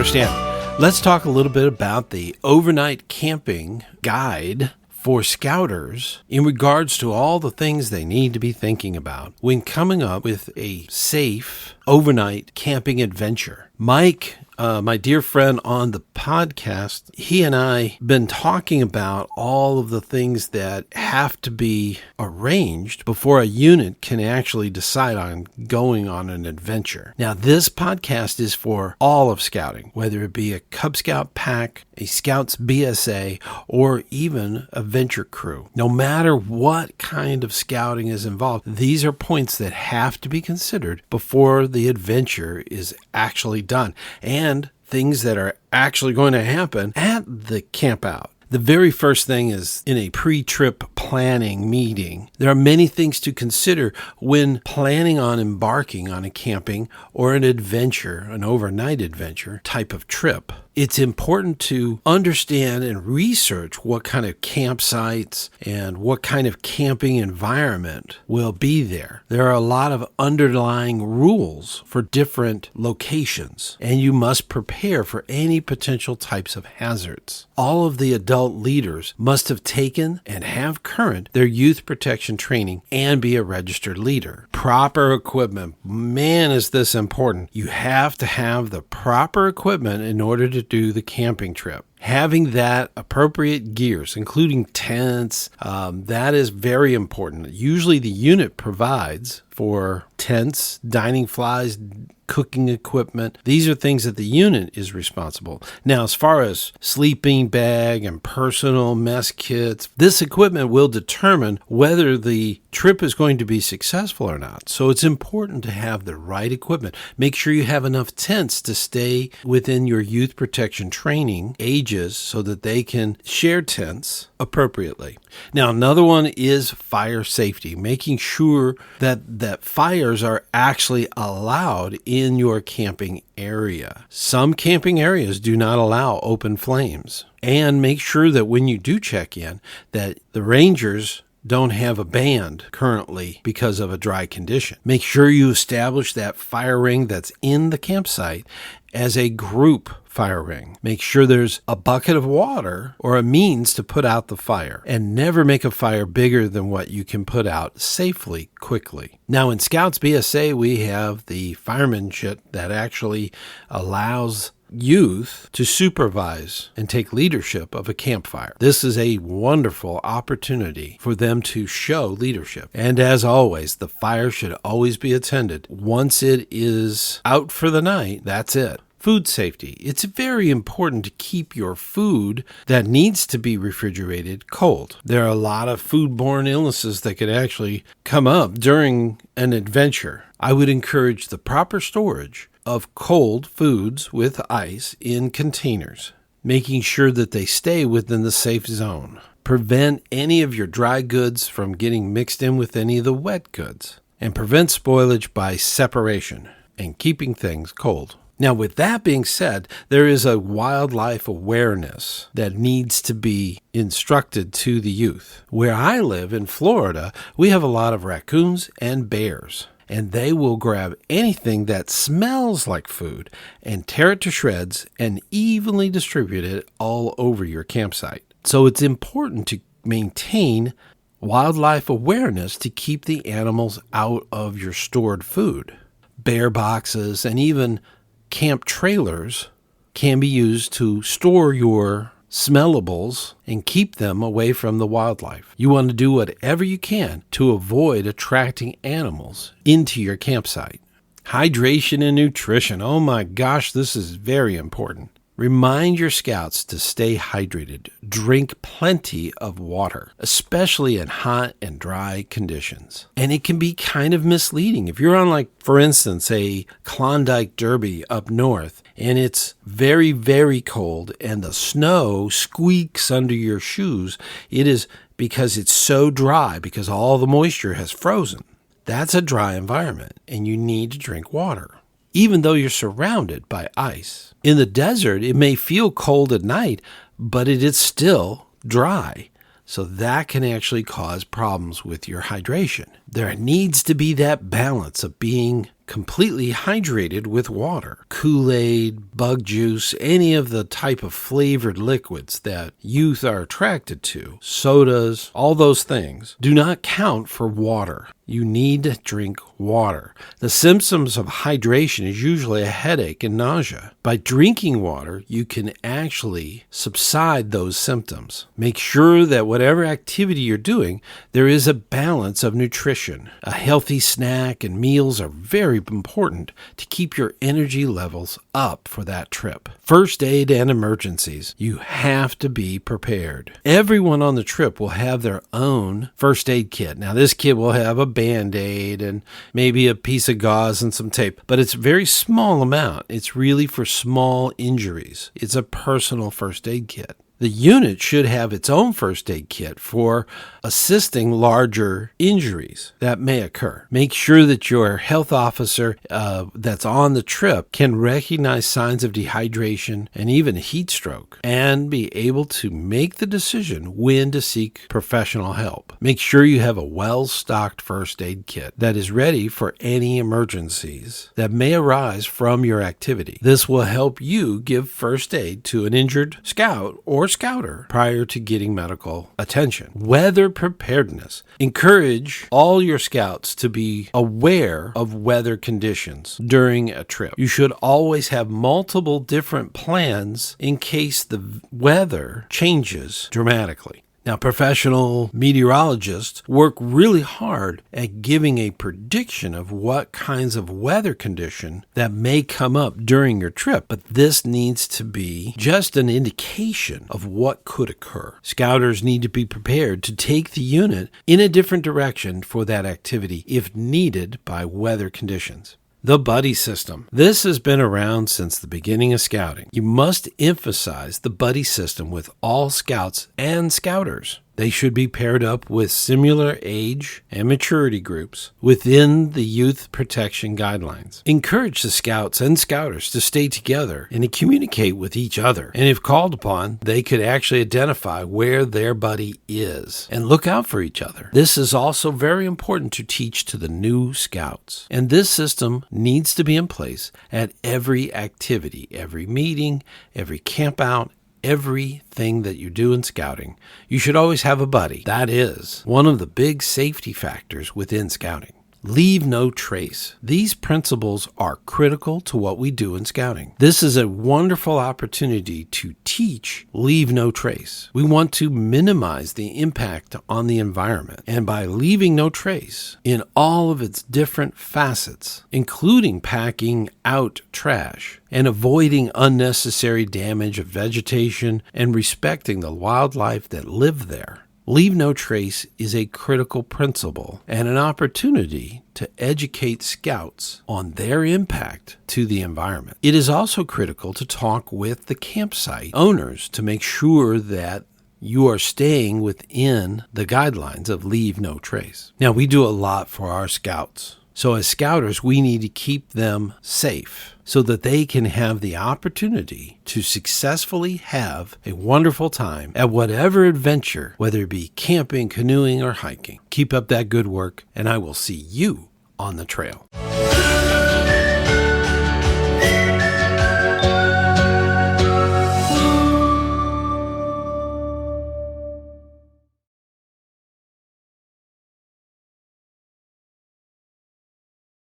ScouterStan. Let's talk a little bit about the overnight camping guide for scouters in regards to all the things they need to be thinking about when coming up with a safe overnight camping adventure. Mike, my dear friend on the podcast, he and I been talking about all of the things that have to be arranged before a unit can actually decide on going on an adventure. Now, this podcast is for all of scouting, whether it be a Cub Scout pack, a Scouts BSA, or even a venture crew. No matter what kind of scouting is involved, these are points that have to be considered before the adventure is actually done, and things that are actually going to happen at the campout. The very first thing is in a pre-trip planning meeting. There are many things to consider when planning on embarking on a camping or an adventure, an overnight adventure type of trip. It's important to understand and research what kind of campsites and what kind of camping environment will be there. There are a lot of underlying rules for different locations, and you must prepare for any potential types of hazards. All of the adult leaders must have taken and have current their youth protection training and be a registered leader. Proper equipment. Man, is this important. You have to have the proper equipment in order to do the camping trip. Having that appropriate gears, including tents, that is very important. Usually the unit provides for tents, dining flies, cooking equipment. These are things that the unit is responsible. Now, as far as sleeping bag and personal mess kits, this equipment will determine whether the trip is going to be successful or not. So it's important to have the right equipment. Make sure you have enough tents to stay within your youth protection training ages so that they can share tents appropriately. Now, another one is fire safety, making sure that fires are actually allowed in your camping area. Some camping areas do not allow open flames. And make sure that when you do check in, that the rangers don't have a band currently because of a dry condition. Make sure you establish that fire ring that's in the campsite as a group fire ring. Make sure there's a bucket of water or a means to put out the fire, and never make a fire bigger than what you can put out safely, quickly. Now, in Scouts BSA, we have the firemanship that actually allows youth to supervise and take leadership of a campfire. This is a wonderful opportunity for them to show leadership. And as always, the fire should always be attended. Once it is out for the night, that's it. Food safety. It's very important to keep your food that needs to be refrigerated cold. There are a lot of foodborne illnesses that could actually come up during an adventure. I would encourage the proper storage of cold foods with ice in containers, making sure that they stay within the safe zone. Prevent any of your dry goods from getting mixed in with any of the wet goods, and prevent spoilage by separation and keeping things cold. Now, with that being said, there is a wildlife awareness that needs to be instructed to the youth. Where I live in Florida, we have a lot of raccoons and bears, and they will grab anything that smells like food and tear it to shreds and evenly distribute it all over your campsite. So it's important to maintain wildlife awareness to keep the animals out of your stored food. Bear boxes and even camp trailers can be used to store your smellables and keep them away from the wildlife. You want to do whatever you can to avoid attracting animals into your campsite. Hydration and nutrition. Oh my gosh, this is very important. Remind your scouts to stay hydrated. Drink plenty of water, especially in hot and dry conditions. And it can be kind of misleading. If you're on, like, for instance, a Klondike Derby up north, and it's very, very cold, and the snow squeaks under your shoes, it is because it's so dry, because all the moisture has frozen. That's a dry environment, and you need to drink water, even though you're surrounded by ice. In the desert, it may feel cold at night, but it is still dry. So that can actually cause problems with your hydration. There needs to be that balance of being completely hydrated with water. Kool-Aid, bug juice, any of the type of flavored liquids that youth are attracted to, sodas, all those things, do not count for water. You need to drink water. The symptoms of hydration is usually a headache and nausea. By drinking water, you can actually subside those symptoms. Make sure that whatever activity you're doing, there is a balance of nutrition. A healthy snack and meals are very important to keep your energy levels up for that trip. First aid and emergencies. You have to be prepared. Everyone on the trip will have their own first aid kit. Now, this kit will have a Band-Aid and maybe a piece of gauze and some tape, but it's a very small amount. It's really for small injuries. It's a personal first aid kit. The unit should have its own first aid kit for assisting larger injuries that may occur. Make sure that your health officer that's on the trip can recognize signs of dehydration and even heat stroke and be able to make the decision when to seek professional help. Make sure you have a well-stocked first aid kit that is ready for any emergencies that may arise from your activity. This will help you give first aid to an injured scout or scouter prior to getting medical attention. Weather preparedness. Encourage all your scouts to be aware of weather conditions during a trip. You should always have multiple different plans in case the weather changes dramatically. Now, professional meteorologists work really hard at giving a prediction of what kinds of weather condition that may come up during your trip, but this needs to be just an indication of what could occur. Scouters need to be prepared to take the unit in a different direction for that activity if needed by weather conditions. The buddy system. This has been around since the beginning of scouting. You must emphasize the buddy system with all scouts and scouters. They should be paired up with similar age and maturity groups within the youth protection guidelines. Encourage the scouts and scouters to stay together and to communicate with each other. And if called upon, they could actually identify where their buddy is and look out for each other. This is also very important to teach to the new scouts. And this system needs to be in place at every activity, every meeting, every camp out, everything that you do in scouting. You should always have a buddy. That is one of the big safety factors within scouting. Leave no trace. These principles are critical to what we do in scouting. This is a wonderful opportunity to teach leave no trace. We want to minimize the impact on the environment. And by leaving no trace in all of its different facets, including packing out trash and avoiding unnecessary damage of vegetation and respecting the wildlife that live there, leave no trace is a critical principle and an opportunity to educate scouts on their impact to the environment. It is also critical to talk with the campsite owners to make sure that you are staying within the guidelines of leave no trace. Now, we do a lot for our scouts. So as scouters, we need to keep them safe so that they can have the opportunity to successfully have a wonderful time at whatever adventure, whether it be camping, canoeing, or hiking. Keep up that good work, and I will see you on the trail.